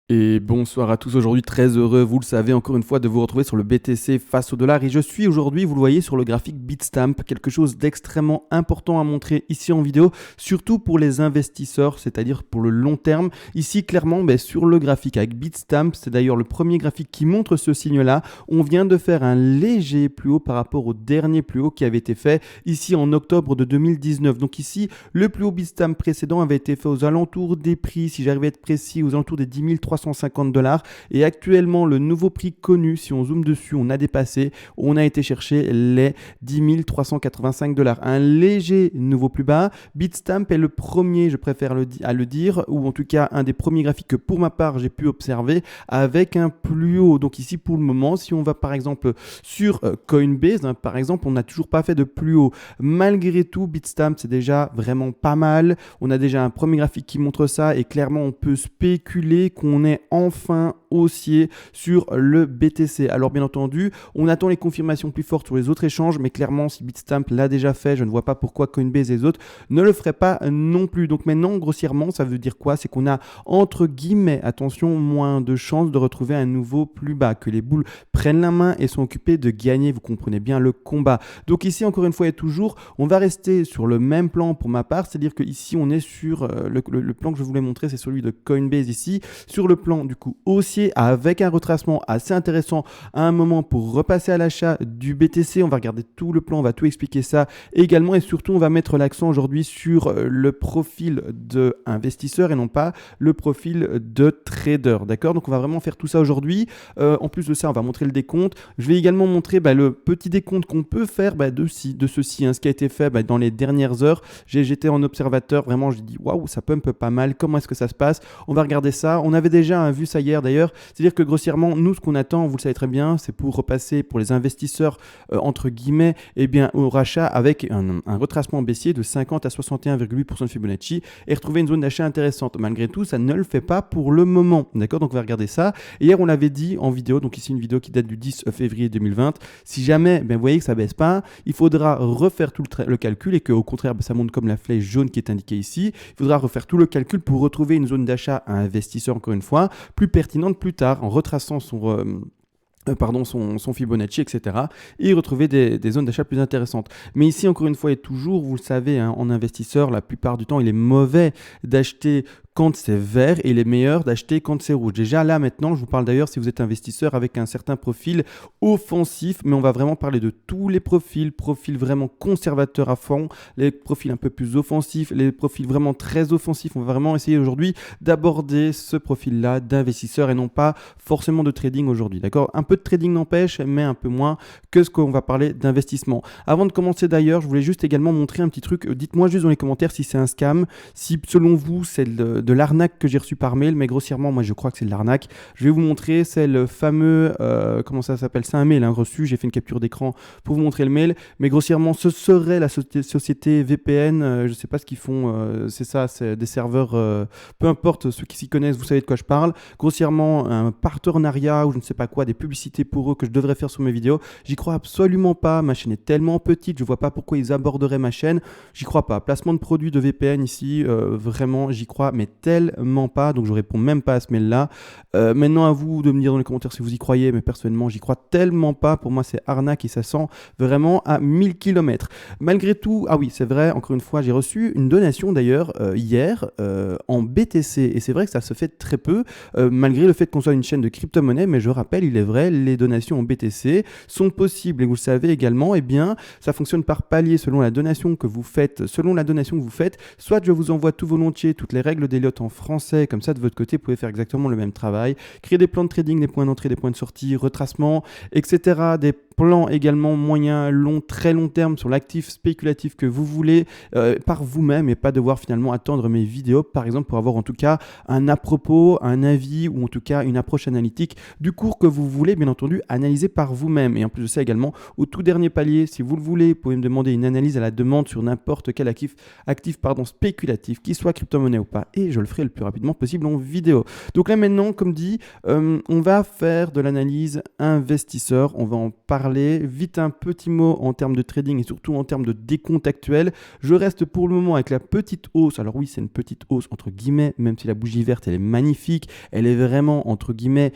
Et bonsoir à tous, aujourd'hui très heureux, vous le savez, encore une fois de vous retrouver sur le BTC face au dollar. Et je suis aujourd'hui, vous le voyez sur le graphique Bitstamp, quelque chose d'extrêmement important à montrer ici en vidéo, surtout pour les investisseurs, c'est-à-dire pour le long terme. Ici clairement sur le graphique avec Bitstamp, c'est d'ailleurs le premier graphique qui montre ce signe-là. On vient de faire un léger plus haut par rapport au dernier plus haut qui avait été fait ici en octobre de 2019. Donc ici, le plus haut Bitstamp précédent avait été fait aux alentours des prix, si j'arrivais à être précis, aux alentours des 10 350 $. Et actuellement, le nouveau prix connu, si on zoome dessus, on a dépassé, on a été chercher les 10 385 $. Un léger nouveau plus bas. Bitstamp est le premier, je préfère à le dire, ou en tout cas un des premiers graphiques que pour ma part j'ai pu observer avec un plus haut. Donc ici pour le moment, si on va par exemple sur Coinbase, par exemple, on n'a toujours pas fait de plus haut. Malgré tout, Bitstamp c'est déjà vraiment pas mal. On a déjà un premier graphique qui montre ça et clairement on peut spéculer qu'on est enfin haussier sur le BTC. Alors bien entendu, on attend les confirmations plus fortes sur les autres échanges, mais clairement si Bitstamp l'a déjà fait, je ne vois pas pourquoi Coinbase et les autres ne le feraient pas non plus. Donc maintenant, grossièrement, ça veut dire quoi? C'est qu'on a entre guillemets, attention, moins de chances de retrouver un nouveau plus bas, que les boules prennent la main et sont occupées de gagner, vous comprenez bien le combat. Donc ici, encore une fois et toujours, on va rester sur le même plan pour ma part, c'est-à-dire que ici on est sur le plan que je voulais montrer, c'est celui de Coinbase ici, sur le plan du coup haussier avec un retracement assez intéressant à un moment pour repasser à l'achat du BTC. On va regarder tout le plan, on va tout expliquer ça également et surtout on va mettre l'accent aujourd'hui sur le profil d'investisseur et non pas le profil de trader, d'accord? Donc on va vraiment faire tout ça aujourd'hui. En plus de ça, on va montrer le décompte. Je vais également montrer le petit décompte qu'on peut faire de ceci, ce qui a été fait dans les dernières heures. J'étais en observateur, vraiment j'ai dit waouh, ça pump pas mal, comment est-ce que ça se passe? On va regarder ça. On avait déjà vu ça hier d'ailleurs, c'est-à-dire que grossièrement, nous ce qu'on attend, vous le savez très bien, c'est pour repasser pour les investisseurs entre guillemets, au rachat avec un retracement baissier de 50 à 61,8% de Fibonacci et retrouver une zone d'achat intéressante. Malgré tout, ça ne le fait pas pour le moment, d'accord? Donc on va regarder ça. Et hier, on l'avait dit en vidéo, donc ici une vidéo qui date du 10 février 2020. Si jamais, vous voyez que ça baisse pas, il faudra refaire tout le calcul et qu'au contraire, ça monte comme la flèche jaune qui est indiquée ici. Il faudra refaire tout le calcul pour retrouver une zone d'achat à investisseur, encore une fois, plus pertinente plus tard, en retraçant son Fibonacci, etc. et retrouver des zones d'achat plus intéressantes. Mais ici, encore une fois et toujours, vous le savez, en investisseur, la plupart du temps, il est mauvais d'acheter quand c'est vert et il est meilleur d'acheter quand c'est rouge. Déjà là maintenant, je vous parle d'ailleurs si vous êtes investisseur avec un certain profil offensif, mais on va vraiment parler de tous les profils vraiment conservateurs à fond, les profils un peu plus offensifs, les profils vraiment très offensifs. On va vraiment essayer aujourd'hui d'aborder ce profil-là d'investisseur et non pas forcément de trading aujourd'hui. D'accord? Un peu de trading n'empêche, mais un peu moins que ce qu'on va parler d'investissement. Avant de commencer d'ailleurs, je voulais juste également montrer un petit truc. Dites-moi juste dans les commentaires si c'est un scam, si selon vous c'est de l'arnaque que j'ai reçu par mail, mais grossièrement, moi je crois que c'est de l'arnaque. Je vais vous montrer, c'est le fameux, comment ça s'appelle? C'est un mail reçu, j'ai fait une capture d'écran pour vous montrer le mail, mais grossièrement, ce serait la société VPN, je ne sais pas ce qu'ils font, c'est ça, c'est des serveurs, peu importe, ceux qui s'y connaissent, vous savez de quoi je parle. Grossièrement, un partenariat ou je ne sais pas quoi, des publicités pour eux que je devrais faire sur mes vidéos. J'y crois absolument pas, ma chaîne est tellement petite, je vois pas pourquoi ils aborderaient ma chaîne, j'y crois pas. Placement de produits de VPN ici, vraiment, j'y crois, mais tellement pas, donc je réponds même pas à ce mail-là. Maintenant, à vous de me dire dans les commentaires si vous y croyez, mais personnellement, j'y crois tellement pas. Pour moi, c'est arnaque et ça sent vraiment à 1000 km. Malgré tout, ah oui, c'est vrai, encore une fois, j'ai reçu une donation d'ailleurs hier en BTC, et c'est vrai que ça se fait très peu, malgré le fait qu'on soit une chaîne de crypto-monnaie, mais je rappelle, il est vrai, les donations en BTC sont possibles, et vous le savez également, ça fonctionne par palier selon la donation que vous faites, soit je vous envoie tout volontiers toutes les règles d'Elliott en français, comme ça de votre côté, vous pouvez faire exactement le même travail, créer des plans de trading, des points d'entrée, des points de sortie, retracement, etc., des plans également moyen, long, très long terme sur l'actif spéculatif que vous voulez par vous-même et pas devoir finalement attendre mes vidéos, par exemple, pour avoir en tout cas un à propos, un avis ou en tout cas une approche analytique du cours que vous voulez, bien entendu, analyser par vous-même. Et en plus de ça également, au tout dernier palier, si vous le voulez, vous pouvez me demander une analyse à la demande sur n'importe quel actif spéculatif, qu'il soit crypto-monnaie ou pas, et je le ferai le plus rapidement possible en vidéo. Donc là maintenant, comme dit, on va faire de l'analyse investisseur, on va en parler. Vite un petit mot en termes de trading et surtout en termes de décompte actuel. Je reste pour le moment avec la petite hausse. Alors oui, c'est une petite hausse entre guillemets, même si la bougie verte, elle est magnifique. Elle est vraiment, entre guillemets,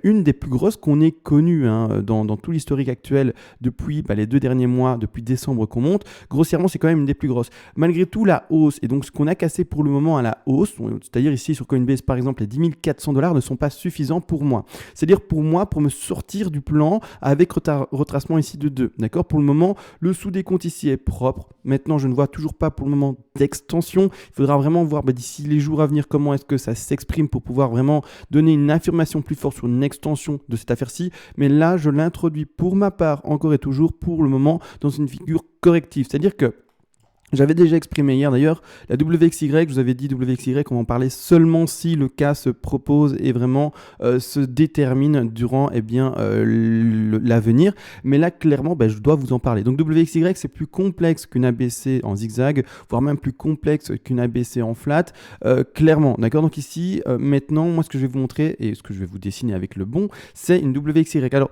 une des plus grosses qu'on ait connues dans tout l'historique actuel depuis les 2 derniers mois, depuis décembre qu'on monte. Grossièrement, c'est quand même une des plus grosses. Malgré tout, la hausse, et donc ce qu'on a cassé pour le moment à la hausse, c'est-à-dire ici sur Coinbase par exemple, les 10 400 $ ne sont pas suffisants pour moi. C'est-à-dire pour moi, pour me sortir du plan avec retracement ici de 2. D'accord? Pour le moment, le sous-décompte ici est propre. Maintenant, je ne vois toujours pas pour le moment d'extension. Il faudra vraiment voir d'ici les jours à venir comment est-ce que ça s'exprime pour pouvoir vraiment donner une affirmation plus forte sur une extension de cette affaire-ci. Mais là, je l'introduis pour ma part, encore et toujours, pour le moment, dans une figure corrective. C'est-à-dire que j'avais déjà exprimé hier d'ailleurs, la WXY, je vous avais dit WXY, on va en parler seulement si le cas se propose et vraiment se détermine durant l'avenir. Mais là, clairement, je dois vous en parler. Donc WXY, c'est plus complexe qu'une ABC en zigzag, voire même plus complexe qu'une ABC en flat, clairement. D'accord? Donc ici, maintenant, moi, ce que je vais vous montrer et ce que je vais vous dessiner avec le bon, c'est une WXY. Alors,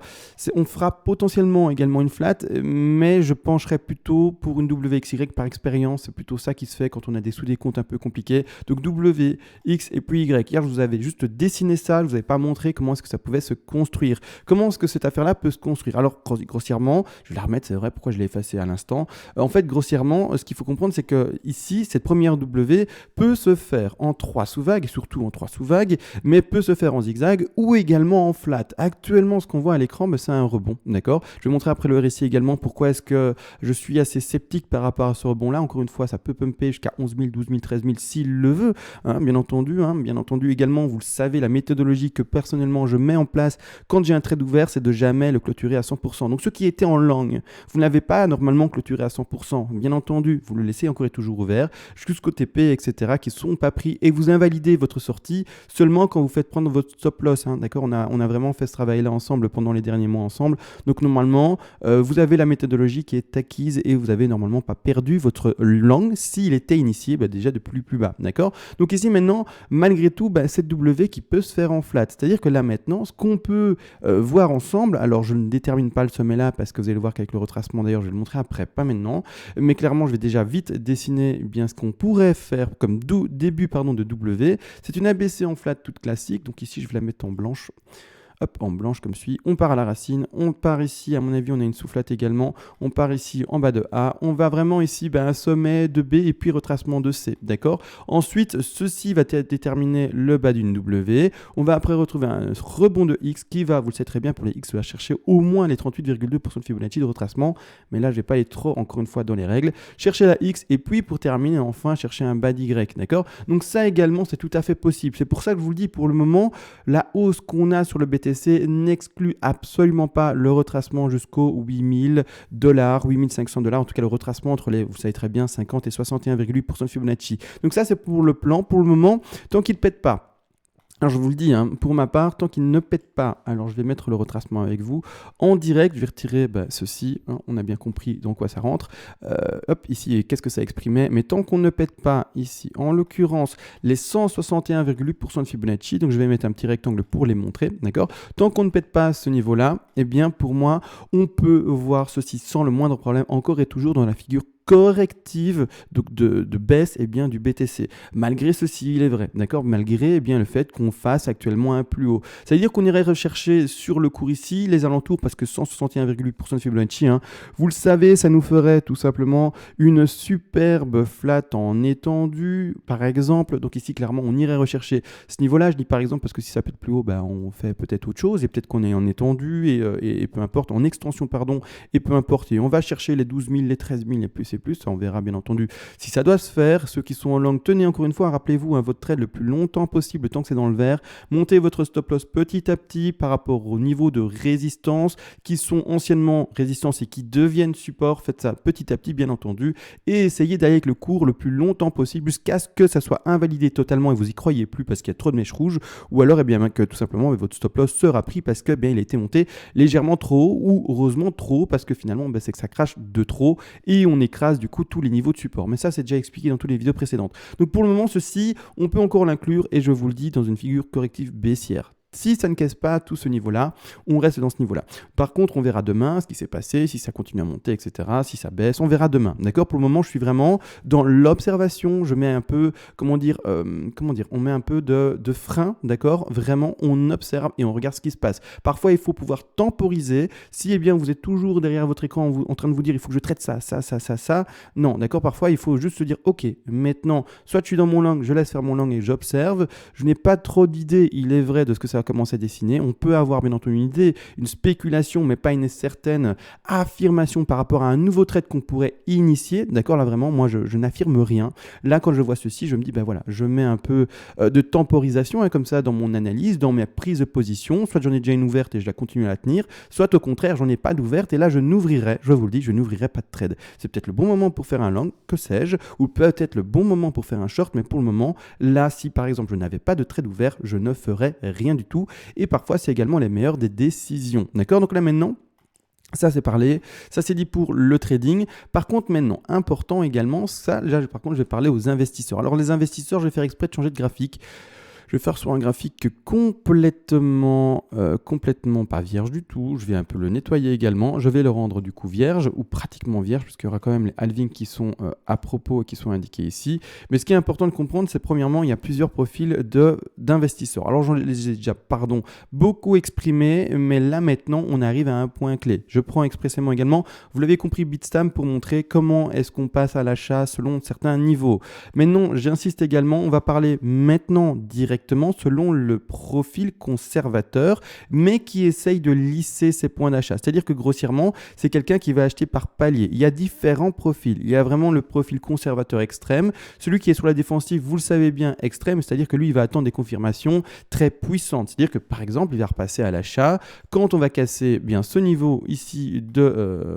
on fera potentiellement également une flat, mais je pencherai plutôt pour une WXY par expérience. C'est plutôt ça qui se fait quand on a des sous-décomptes un peu compliqués. Donc W, X et puis Y. Hier, je vous avais juste dessiné ça, je ne vous avais pas montré comment est-ce que ça pouvait se construire. Comment est-ce que cette affaire-là peut se construire? Alors, grossièrement, je vais la remettre, c'est vrai, pourquoi je l'ai effacé à l'instant. En fait, grossièrement, ce qu'il faut comprendre, c'est que ici, cette première W peut se faire en 3 sous-vagues, et surtout en 3 sous-vagues, mais peut se faire en zigzag ou également en flat. Actuellement, ce qu'on voit à l'écran, c'est un rebond, d'accord? Je vais montrer après le RSI également pourquoi est-ce que je suis assez sceptique par rapport à ce rebond-là. Encore une fois, ça peut pumper jusqu'à 11 000, 12 000, 13 000 s'il le veut, bien entendu. Bien entendu également, vous le savez, la méthodologie que personnellement je mets en place quand j'ai un trade ouvert, c'est de jamais le clôturer à 100%. Donc ceux qui étaient en long, vous n'avez pas normalement clôturé à 100%. Bien entendu, vous le laissez encore et toujours ouvert jusqu'au TP, etc., qui ne sont pas pris et vous invalidez votre sortie seulement quand vous faites prendre votre stop loss. D'accord, on a vraiment fait ce travail-là ensemble pendant les derniers mois ensemble. Donc normalement, vous avez la méthodologie qui est acquise et vous avez normalement pas perdu votre long s'il était initié déjà de plus bas, d'accord? Donc ici maintenant, malgré tout, cette W qui peut se faire en flat, c'est-à-dire que là maintenant, ce qu'on peut voir ensemble, alors je ne détermine pas le sommet là parce que vous allez le voir qu'avec le retracement d'ailleurs, je vais le montrer après, pas maintenant, mais clairement je vais déjà vite dessiner bien ce qu'on pourrait faire comme début de W. C'est une ABC en flat toute classique, donc ici je vais la mettre en blanche. Hop, en blanche comme suit, on part à la racine, on part ici, à mon avis on a une soufflate également, on part ici en bas de A, on va vraiment ici un sommet de B et puis retracement de C, d'accord? Ensuite, ceci va déterminer le bas d'une W, on va après retrouver un rebond de X qui va, vous le savez très bien, pour les X, va chercher au moins les 38,2% de Fibonacci de retracement, mais là je vais pas aller trop, encore une fois, dans les règles, chercher la X et puis pour terminer, enfin, chercher un bas d'Y, d'accord? Donc ça également, c'est tout à fait possible, c'est pour ça que je vous le dis, pour le moment, la hausse qu'on a sur le BTC n'exclut absolument pas le retracement jusqu'aux 8 000 $, 8 500 $, en tout cas le retracement entre les, vous savez très bien, 50 et 61,8% de Fibonacci. Donc ça c'est pour le plan, pour le moment, tant qu'il ne pète pas. Alors je vous le dis, pour ma part, tant qu'il ne pète pas, alors je vais mettre le retracement avec vous. En direct, je vais retirer ceci, on a bien compris dans quoi ça rentre. Hop, ici, qu'est-ce que ça exprimait? Mais tant qu'on ne pète pas ici, en l'occurrence, les 161,8% de Fibonacci, donc je vais mettre un petit rectangle pour les montrer, d'accord? Tant qu'on ne pète pas ce niveau-là, eh bien pour moi, on peut voir ceci sans le moindre problème, encore et toujours dans la figure corrective donc de baisse du BTC. Malgré ceci, il est vrai, d'accord, malgré le fait qu'on fasse actuellement un plus haut. Ça veut dire qu'on irait rechercher sur le cours ici les alentours parce que 161,8% de Fibonacci, vous le savez, ça nous ferait tout simplement une superbe flat en étendue, par exemple. Donc ici, clairement, on irait rechercher ce niveau-là. Je dis par exemple parce que si ça peut être plus haut, on fait peut-être autre chose et peut-être qu'on est en étendue et peu importe, en extension, pardon, et peu importe. Et on va chercher les 12 000, les 13 000, les plus plus, on verra bien entendu si ça doit se faire. Ceux qui sont en long, tenez encore une fois, rappelez-vous votre trade le plus longtemps possible tant que c'est dans le vert, montez votre stop loss petit à petit par rapport au niveau de résistance qui sont anciennement résistance et qui deviennent support, faites ça petit à petit bien entendu et essayez d'aller avec le cours le plus longtemps possible jusqu'à ce que ça soit invalidé totalement et vous y croyez plus parce qu'il y a trop de mèches rouges ou alors que tout simplement votre stop loss sera pris parce que il a été monté légèrement trop haut ou heureusement trop haut parce que finalement c'est que ça crache de trop et on écrase trace du coup tous les niveaux de support. Mais ça, c'est déjà expliqué dans toutes les vidéos précédentes. Donc pour le moment, ceci, on peut encore l'inclure et je vous le dis dans une figure corrective baissière. Si ça ne casse pas tout ce niveau-là, on reste dans ce niveau-là. Par contre, on verra demain ce qui s'est passé, si ça continue à monter, etc. Si ça baisse, on verra demain. D'accord? Pour le moment, je suis vraiment dans l'observation. Je mets un peu, on met un peu de frein, d'accord? Vraiment, on observe et on regarde ce qui se passe. Parfois, il faut pouvoir temporiser. Si eh bien, vous êtes toujours derrière votre écran en train de vous dire, il faut que je traite ça. Non, d'accord? Parfois, il faut juste se dire, ok, maintenant, soit je suis dans mon langue, je laisse faire mon langue et j'observe. Je n'ai pas trop d'idées, il est vrai, de ce que ça va commencer à dessiner. On peut avoir bien entendu une idée, une spéculation, mais pas une certaine affirmation par rapport à un nouveau trade qu'on pourrait initier. D'accord, là vraiment, moi je n'affirme rien. Là, quand je vois ceci, je me dis, ben voilà, je mets un peu de temporisation comme ça dans mon analyse, dans mes prises de position. Soit j'en ai déjà une ouverte et je la continue à la tenir, soit au contraire, j'en ai pas d'ouverte et là je n'ouvrirai, je vous le dis, je n'ouvrirai pas de trade. C'est peut-être le bon moment pour faire un long, que sais-je, ou peut-être le bon moment pour faire un short, mais pour le moment, là, si par exemple je n'avais pas de trade ouvert, je ne ferais rien du tout. Et parfois, c'est également les meilleures des décisions. D'accord? Donc là, maintenant, ça c'est parlé, ça c'est dit pour le trading. Par contre maintenant, important également, ça là par contre je vais parler aux investisseurs. Alors les investisseurs, je vais faire exprès de changer de graphique. Je vais faire sur un graphique complètement pas vierge du tout. Je vais un peu le nettoyer également. Je vais le rendre du coup vierge ou pratiquement vierge puisqu'il y aura quand même les halvings qui sont à propos et qui sont indiqués ici. Mais ce qui est important de comprendre, c'est premièrement, il y a plusieurs profils d'investisseurs. Alors j'en ai déjà, beaucoup exprimé, mais là maintenant, on arrive à un point clé. Je prends expressément également, vous l'avez compris, Bitstamp pour montrer comment est-ce qu'on passe à l'achat selon certains niveaux. Mais non, j'insiste également, on va parler maintenant directement selon le profil conservateur, mais qui essaye de lisser ses points d'achat. C'est-à-dire que grossièrement, c'est quelqu'un qui va acheter par palier. Il y a différents profils. Il y a vraiment le profil conservateur extrême. Celui qui est sur la défensive, vous le savez bien, extrême, c'est-à-dire que lui, il va attendre des confirmations très puissantes. C'est-à-dire que par exemple, il va repasser à l'achat. Quand on va casser bien ce niveau ici de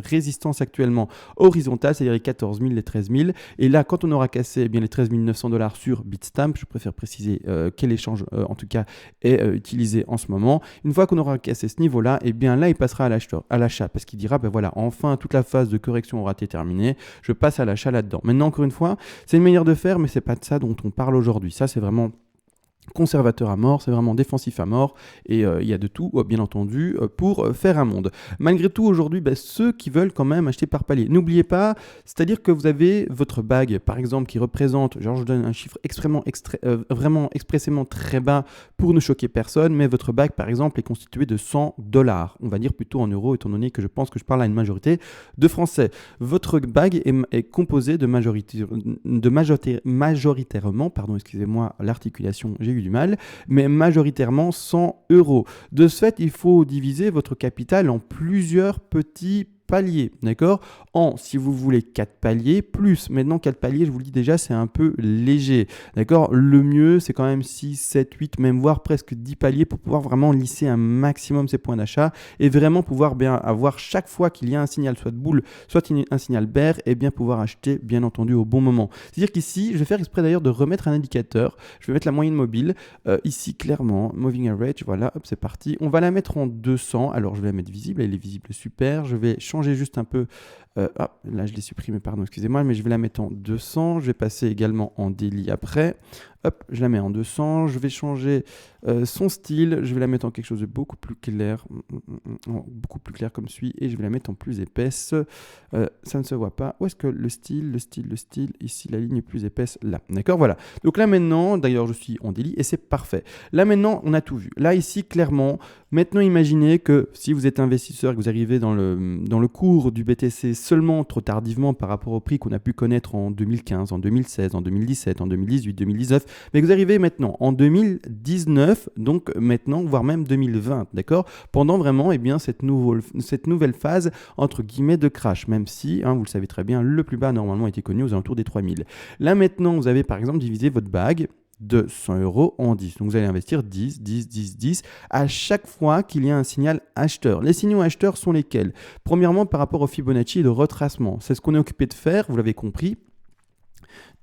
résistance actuellement horizontale, c'est-à-dire les 14 000, les 13 000, et là, quand on aura cassé bien les 13 900 $ sur Bitstamp, je préfère préciser quel échange en tout cas est utilisé en ce moment. Une fois qu'on aura cassé ce niveau-là, et bien là il passera à l'achat parce qu'il dira ben voilà, enfin toute la phase de correction aura été terminée, je passe à l'achat là-dedans. Maintenant encore une fois, c'est une manière de faire, mais c'est pas de ça dont on parle aujourd'hui. Ça c'est vraiment conservateur à mort, c'est vraiment défensif à mort et il y a de tout bien entendu pour faire un monde. Malgré tout aujourd'hui, ceux qui veulent quand même acheter par palier, n'oubliez pas, c'est-à-dire que vous avez votre bague par exemple qui représente, genre je donne un chiffre vraiment expressément très bas pour ne choquer personne, mais votre bague par exemple est constituée de 100 $, on va dire plutôt en euros étant donné que je pense que je parle à une majorité de Français. Votre bague est composée de majoritairement, pardon excusez-moi l'articulation, j'ai eu du mal, mais majoritairement 100 €. De ce fait, il faut diviser votre capital en plusieurs petits paliers, d'accord? Si vous voulez 4 paliers, plus, maintenant 4 paliers, je vous le dis déjà, c'est un peu léger, d'accord? Le mieux, c'est quand même 6, 7, 8, même voire presque 10 paliers pour pouvoir vraiment lisser un maximum ses points d'achat et vraiment pouvoir bien avoir chaque fois qu'il y a un signal, soit de boule, soit un signal bear, et bien pouvoir acheter, bien entendu, au bon moment. C'est-à-dire qu'ici, je vais faire exprès d'ailleurs de remettre un indicateur, je vais mettre la moyenne mobile, ici clairement, moving average, voilà, hop, c'est parti. On va la mettre en 200, alors je vais la mettre visible, elle est visible, super, je vais changer juste un peu, là je l'ai supprimé, pardon, excusez-moi, mais je vais la mettre en 200, je vais passer également en daily après, hop, je la mets en 200, je vais changer son style, je vais la mettre en quelque chose de beaucoup plus clair, comme suit, et je vais la mettre en plus épaisse, ça ne se voit pas, où est-ce que le style, ici la ligne est plus épaisse, là, d'accord, voilà, donc là maintenant, d'ailleurs je suis en daily et c'est parfait, là maintenant on a tout vu, là ici clairement, maintenant imaginez que si vous êtes investisseur et que vous arrivez dans le cours du BTC seulement trop tardivement par rapport au prix qu'on a pu connaître en 2015, en 2016, en 2017, en 2018, 2019, mais que vous arrivez maintenant en 2019, donc maintenant, voire même 2020, d'accord? Pendant vraiment cette nouvelle phase, entre guillemets, de crash, même si, vous le savez très bien, le plus bas normalement était connu aux alentours des 3000. Là maintenant, vous avez par exemple divisé votre bague de 100 € en 10. Donc vous allez investir 10, 10, 10, 10 à chaque fois qu'il y a un signal acheteur. Les signaux acheteurs sont lesquels? Premièrement, par rapport au Fibonacci et le retracement. C'est ce qu'on est occupé de faire, vous l'avez compris.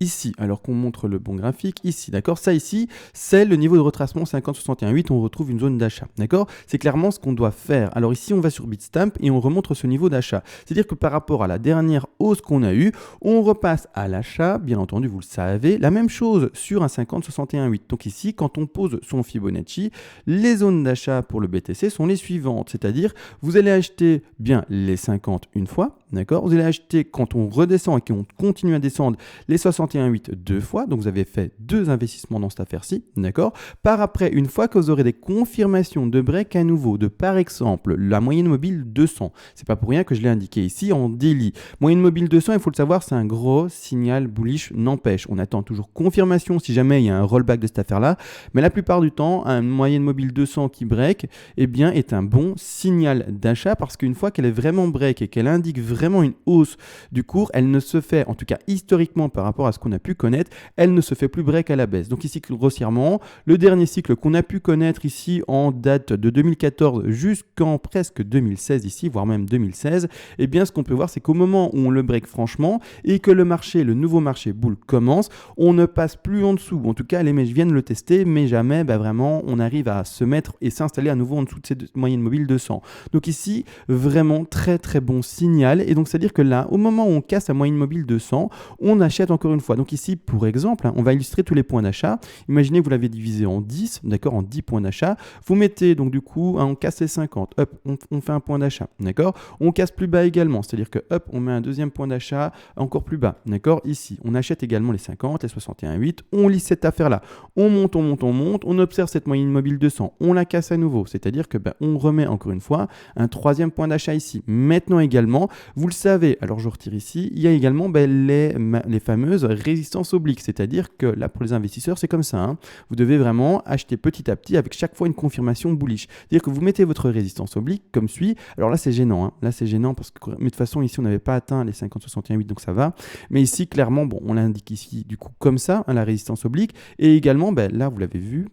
ici, alors qu'on montre le bon graphique, ici, d'accord? Ça ici, c'est le niveau de retracement 50-61-8, on retrouve une zone d'achat, d'accord? C'est clairement ce qu'on doit faire. Alors ici, on va sur Bitstamp et on remontre ce niveau d'achat. C'est-à-dire que par rapport à la dernière hausse qu'on a eue, on repasse à l'achat, bien entendu, vous le savez, la même chose sur un 50-61-8. Donc ici, quand on pose son Fibonacci, les zones d'achat pour le BTC sont les suivantes, c'est-à-dire vous allez acheter bien les 50 une fois, d'accord? Vous allez acheter quand on redescend et qu'on continue à descendre les 61,8 deux fois, donc vous avez fait 2 investissements dans cette affaire-ci, d'accord? Par après, une fois que vous aurez des confirmations de break à nouveau, de par exemple la moyenne mobile 200, c'est pas pour rien que je l'ai indiqué ici en daily. Moyenne mobile 200, il faut le savoir, c'est un gros signal bullish, n'empêche. On attend toujours confirmation si jamais il y a un rollback de cette affaire-là, mais la plupart du temps, une moyenne mobile 200 qui break, eh bien, est un bon signal d'achat parce qu'une fois qu'elle est vraiment break et qu'elle indique vraiment une hausse du cours, elle ne se fait, en tout cas historiquement par rapport à ce qu'on a pu connaître, elle ne se fait plus break à la baisse. Donc ici, grossièrement, le dernier cycle qu'on a pu connaître ici en date de 2014 jusqu'en presque 2016 ici, voire même 2016, eh bien ce qu'on peut voir, c'est qu'au moment où on le break franchement et que le marché, le nouveau marché bull commence, on ne passe plus en dessous. En tout cas, les mèches viennent le tester, mais jamais vraiment on arrive à se mettre et s'installer à nouveau en dessous de cette moyenne mobile 200. Donc ici, vraiment très très bon signal. Et donc c'est-à-dire que là, au moment où on casse la moyenne mobile 200, on achète encore une fois. Donc ici, pour exemple, on va illustrer tous les points d'achat. Imaginez, vous l'avez divisé en 10, d'accord, en 10 points d'achat. Vous mettez donc du coup, on casse les 50, hop, on fait un point d'achat, d'accord. On casse plus bas également, c'est-à-dire que hop, on met un deuxième point d'achat encore plus bas, d'accord. Ici, on achète également les 50, les 61,8, on lit cette affaire-là. On monte, on monte, on monte, on observe cette moyenne mobile 200, on la casse à nouveau, c'est-à-dire que on remet encore une fois un troisième point d'achat ici. Maintenant également, vous le savez, alors je retire ici, il y a également les fameuses résistances obliques, c'est-à-dire que là pour les investisseurs c'est comme ça, hein. Vous devez vraiment acheter petit à petit avec chaque fois une confirmation bullish, c'est-à-dire que vous mettez votre résistance oblique comme suit. Alors là c'est gênant, hein. Là c'est gênant parce que, mais de toute façon ici on n'avait pas atteint les 50-61,8 donc ça va, mais ici clairement bon on l'indique ici du coup comme ça, hein, la résistance oblique, et également là vous l'avez vu,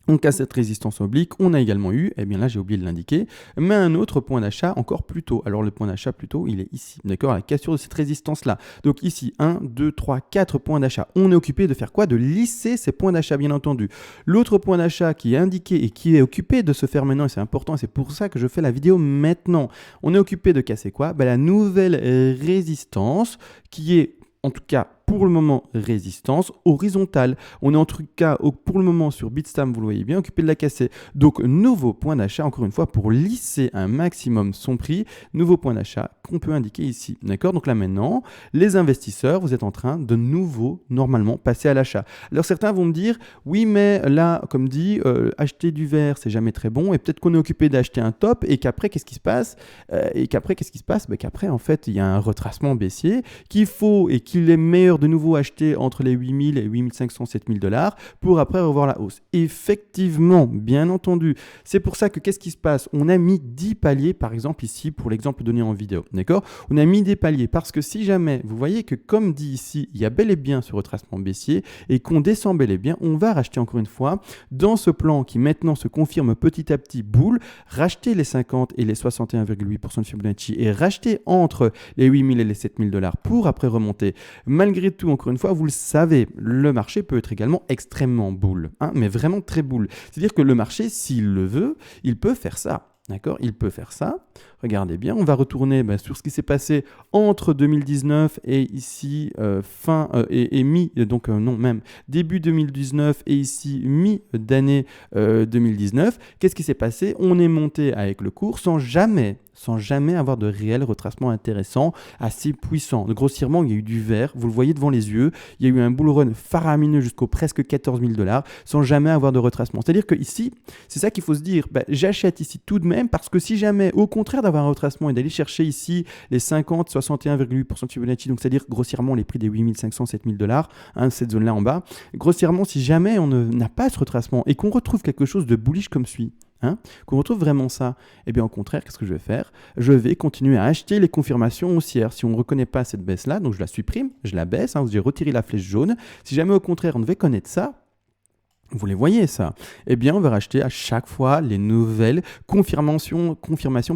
on casse cette résistance oblique, on a également eu, eh bien là j'ai oublié de l'indiquer, mais un autre point d'achat encore plus tôt. Alors le point d'achat plus tôt, il est ici, d'accord, la cassure de cette résistance-là. Donc ici, 1, 2, 3, 4 points d'achat. On est occupé de faire quoi? De lisser ces points d'achat, bien entendu. L'autre point d'achat qui est indiqué et qui est occupé de se faire maintenant, et c'est important, et c'est pour ça que je fais la vidéo maintenant, on est occupé de casser quoi? La nouvelle résistance qui est, en tout cas, pour le moment, résistance horizontale. On est en tout cas, pour le moment, sur Bitstamp, vous le voyez bien, occupé de la casser. Donc, nouveau point d'achat, encore une fois, pour lisser un maximum son prix. Nouveau point d'achat qu'on peut indiquer ici. D'accord? Donc là, maintenant, les investisseurs, vous êtes en train de nouveau, normalement, passer à l'achat. Alors, certains vont me dire, oui, mais là, comme dit, acheter du vert, c'est jamais très bon. Et peut-être qu'on est occupé d'acheter un top et qu'après, qu'est-ce qui se passe? Qu'après, en fait, il y a un retracement baissier qu'il faut et qu'il est meilleur de nouveau acheter entre les 8000 et 8500, 7000 $ pour après revoir la hausse. Effectivement, bien entendu. C'est pour ça que qu'est-ce qui se passe? On a mis 10 paliers, par exemple ici, pour l'exemple donné en vidéo. D'accord? On a mis des paliers parce que si jamais, vous voyez que comme dit ici, il y a bel et bien ce retracement baissier et qu'on descend bel et bien, on va racheter encore une fois dans ce plan qui maintenant se confirme petit à petit boule, racheter les 50 et les 61,8% de Fibonacci et racheter entre les 8000 et les 7000 $ pour après remonter. Malgré tout, encore une fois, vous le savez, le marché peut être également extrêmement bull, hein, mais vraiment très bull. C'est-à-dire que le marché, s'il le veut, il peut faire ça. D'accord, il peut faire ça. Regardez bien, on va retourner sur ce qui s'est passé entre 2019 et ici début 2019 et ici mi-d'année 2019. Qu'est-ce qui s'est passé? On est monté avec le cours sans jamais avoir de réel retracement intéressant, assez puissant. Grossièrement, il y a eu du vert, vous le voyez devant les yeux, il y a eu un bull run faramineux jusqu'au presque 14 000 $, sans jamais avoir de retracement. C'est-à-dire que ici, c'est ça qu'il faut se dire, j'achète ici tout de même, parce que si jamais, au contraire d'avoir un retracement et d'aller chercher ici les 50, 61,8% de Fibonacci, donc c'est-à-dire grossièrement les prix des 8500, 7000 $, hein, cette zone-là en bas, grossièrement, si jamais on n'a pas ce retracement et qu'on retrouve quelque chose de bullish comme celui, hein, qu'on retrouve vraiment ça, eh bien au contraire, qu'est-ce que je vais faire? Je vais continuer à acheter les confirmations haussières. Si on ne reconnaît pas cette baisse-là, donc je la supprime, je la baisse, hein, j'ai retiré la flèche jaune. Si jamais au contraire on devait connaître ça, Vous les voyez ça? Eh bien, on va racheter à chaque fois les nouvelles confirmations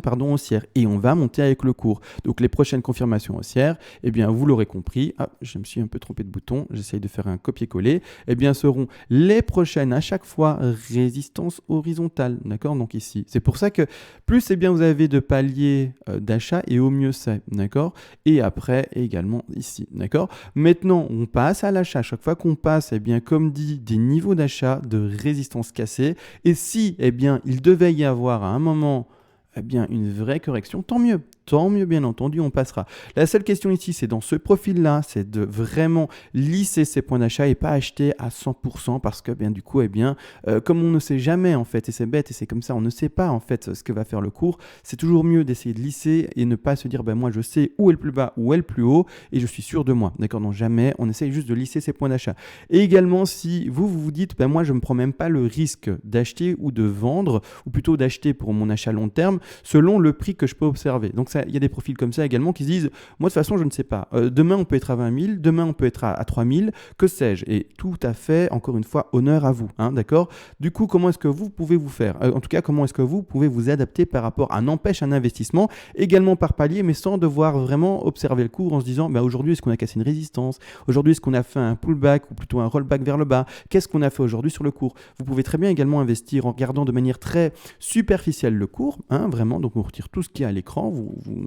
pardon, haussières et on va monter avec le cours. Donc les prochaines confirmations haussières, eh bien, vous l'aurez compris, ah, je me suis un peu trompé de bouton, j'essaye de faire un copier-coller, eh bien, seront les prochaines à chaque fois résistance horizontale, d'accord? Donc ici, c'est pour ça que plus eh bien vous avez de paliers d'achat et au mieux c'est, d'accord? Et après également ici, d'accord? Maintenant, on passe à l'achat. Chaque fois qu'on passe, eh bien, comme dit, des niveaux d'achat de résistance cassée. Et si, eh bien, il devait y avoir à un moment, eh bien, une vraie correction, tant mieux. Tant mieux, bien entendu, on passera. La seule question ici, c'est dans ce profil-là, c'est de vraiment lisser ses points d'achat et pas acheter à 100% parce que, bien, du coup, eh bien, comme on ne sait jamais, en fait, et c'est bête, et c'est comme ça, on ne sait pas, en fait, ce que va faire le cours, c'est toujours mieux d'essayer de lisser et ne pas se dire, ben, moi, je sais où est le plus bas, où est le plus haut, et je suis sûr de moi. D'accord? Donc, jamais, on essaye juste de lisser ses points d'achat. Et également, si vous dites, ben, moi, je ne me prends même pas le risque d'acheter ou de vendre, ou plutôt d'acheter pour mon achat long terme, selon le prix que je peux observer. Donc, il y a des profils comme ça également qui se disent, moi de toute façon je ne sais pas, demain on peut être à 20 000, demain on peut être à 3 000, que sais-je, et tout à fait, encore une fois, honneur à vous, hein, d'accord? Du coup, comment est-ce que vous pouvez vous faire, en tout cas, comment est-ce que vous pouvez vous adapter par rapport à un investissement, également par palier, mais sans devoir vraiment observer le cours en se disant, bah, aujourd'hui est-ce qu'on a cassé une résistance, aujourd'hui est-ce qu'on a fait un pullback ou plutôt un rollback vers le bas, qu'est-ce qu'on a fait aujourd'hui sur le cours? Vous pouvez très bien également investir en regardant de manière très superficielle le cours, hein, vraiment, donc on retire tout ce qui est à l'écran,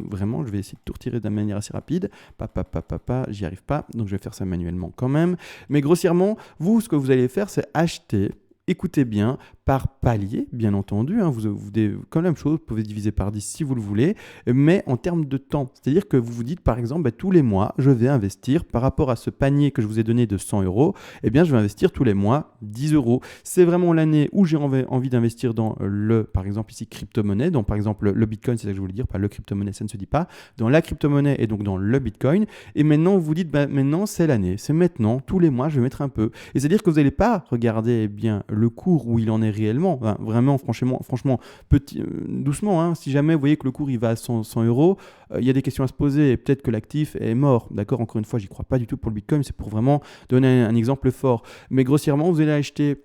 vraiment, je vais essayer de tout retirer de manière assez rapide. J'y arrive pas, donc je vais faire ça manuellement quand même. Mais grossièrement, vous, ce que vous allez faire, c'est acheter. Écoutez bien, par palier, bien entendu, hein, comme la même chose, vous pouvez diviser par 10 si vous le voulez, mais en termes de temps. C'est-à-dire que vous vous dites, par exemple, bah, tous les mois, je vais investir par rapport à ce panier que je vous ai donné de 100 euros, eh bien, je vais investir tous les mois 10 euros. C'est vraiment l'année où j'ai envie d'investir dans par exemple, ici, crypto-monnaie, donc par exemple, le Bitcoin, c'est ça que je voulais dire, pas le crypto-monnaie, ça ne se dit pas, dans la crypto-monnaie et donc dans le Bitcoin. Et maintenant, vous vous dites, bah, maintenant, c'est l'année, c'est maintenant, tous les mois, je vais mettre un peu. Et c'est-à-dire que vous n'allez pas regarder, eh bien, le cours où il en est réellement. Enfin, vraiment, franchement doucement. Hein, si jamais vous voyez que le cours il va à 100 euros, il y a des questions à se poser. Et peut-être que l'actif est mort. D'accord? Encore une fois, j'y crois pas du tout pour le Bitcoin. C'est pour vraiment donner un exemple fort. Mais grossièrement, vous allez acheter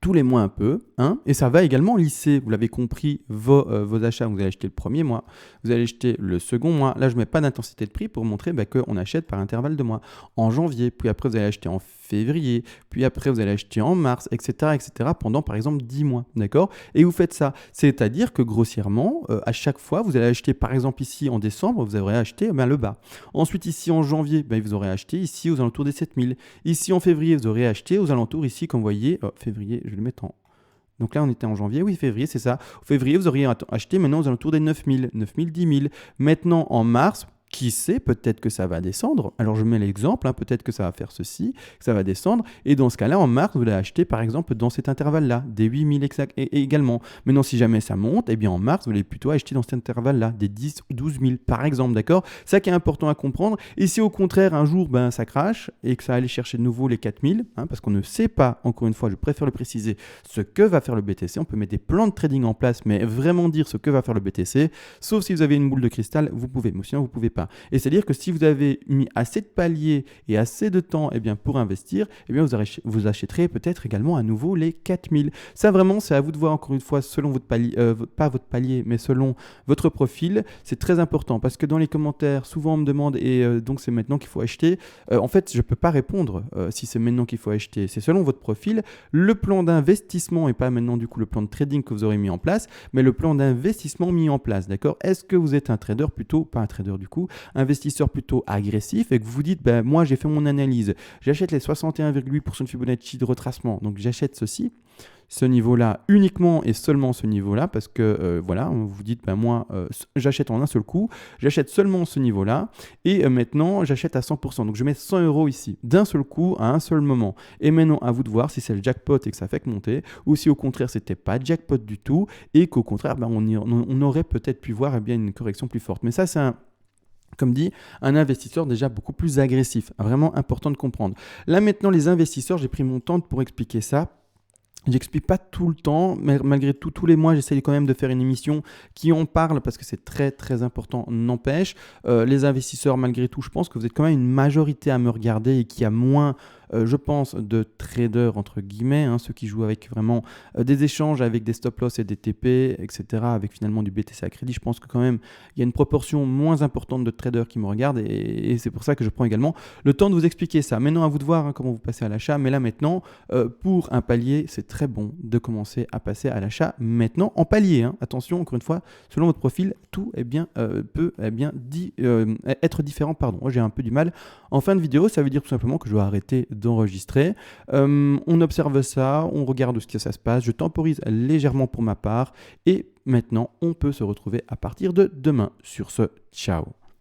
tous les mois un peu, hein, et ça va également lisser, vous l'avez compris, vos achats. Vous allez acheter le premier mois, vous allez acheter le second mois. Là, je ne mets pas d'intensité de prix pour montrer qu'on achète par intervalle de mois. En janvier, puis après, vous allez acheter en février, puis après, vous allez acheter en mars, etc., pendant, par exemple, 10 mois, d'accord? Et vous faites ça. C'est-à-dire que, grossièrement, à chaque fois, vous allez acheter, par exemple, ici, en décembre, vous aurez acheté le bas. Ensuite, ici, en janvier, vous aurez acheté ici, aux alentours des 7000. Ici, en février, vous aurez acheté aux alentours, ici, comme vous voyez, février, je vais le mettre en... Donc là, on était en janvier, oui, février, c'est ça. Au février, vous auriez acheté maintenant aux alentours des 9000, 10 000. Maintenant, en mars, qui sait, peut-être que ça va descendre. Alors, je mets l'exemple, hein, peut-être que ça va faire ceci, que ça va descendre. Et dans ce cas-là, en mars, vous allez acheter, par exemple, dans cet intervalle-là, des 8000 et également. Maintenant, si jamais ça monte, eh bien, en mars, vous allez plutôt acheter dans cet intervalle-là, des 10 ou 12 000, par exemple, d'accord? C'est ça qui est important à comprendre. Et si au contraire, un jour, ça crache et que ça allait chercher de nouveau les 4000, hein, parce qu'on ne sait pas, encore une fois, je préfère le préciser, ce que va faire le BTC. On peut mettre des plans de trading en place, mais vraiment dire ce que va faire le BTC, sauf si vous avez une boule de cristal, vous pouvez, mais sinon, vous ne pouvez pas. Et c'est-à-dire que si vous avez mis assez de paliers et assez de temps pour investir, vous achèterez peut-être également à nouveau les 4000. Ça vraiment, c'est à vous de voir encore une fois selon votre palier, pas votre palier, mais selon votre profil. C'est très important parce que dans les commentaires, souvent on me demande donc c'est maintenant qu'il faut acheter. En fait, je ne peux pas répondre si c'est maintenant qu'il faut acheter. C'est selon votre profil. Le plan d'investissement et pas maintenant du coup le plan de trading que vous aurez mis en place, mais le plan d'investissement mis en place. D'accord? Est-ce que vous êtes un trader plutôt, pas un trader du coup, investisseur plutôt agressif et que vous vous dites, moi j'ai fait mon analyse, j'achète les 61,8% de Fibonacci de retracement, donc j'achète ce niveau-là uniquement et seulement ce niveau-là parce que vous vous dites moi j'achète en un seul coup, j'achète seulement ce niveau-là et maintenant j'achète à 100%, donc je mets 100 euros ici d'un seul coup à un seul moment. Et maintenant à vous de voir si c'est le jackpot et que ça fait que monter ou si au contraire c'était pas jackpot du tout et qu'au contraire on aurait peut-être pu voir une correction plus forte. Mais ça c'est comme dit, un investisseur déjà beaucoup plus agressif. Vraiment important de comprendre. Là maintenant, les investisseurs, j'ai pris mon temps pour expliquer ça. J'explique pas tout le temps, mais malgré tout, tous les mois, j'essaie quand même de faire une émission qui en parle parce que c'est très très important, n'empêche. Les investisseurs, malgré tout, je pense que vous êtes quand même une majorité à me regarder et qui a moins je pense, de traders entre guillemets, hein, ceux qui jouent avec vraiment des échanges avec des stop-loss et des TP, etc., avec finalement du BTC à crédit. Je pense que quand même, il y a une proportion moins importante de traders qui me regardent et c'est pour ça que je prends également le temps de vous expliquer ça. Maintenant, à vous de voir, hein, comment vous passez à l'achat, mais là maintenant, pour un palier, c'est très bon de commencer à passer à l'achat maintenant en palier, hein. Attention, encore une fois, selon votre profil, tout peut être différent. Pardon, j'ai un peu du mal. En fin de vidéo, ça veut dire tout simplement que je dois arrêter d'enregistrer. On observe ça, on regarde ce que ça se passe, je temporise légèrement pour ma part et maintenant, on peut se retrouver à partir de demain. Sur ce, ciao.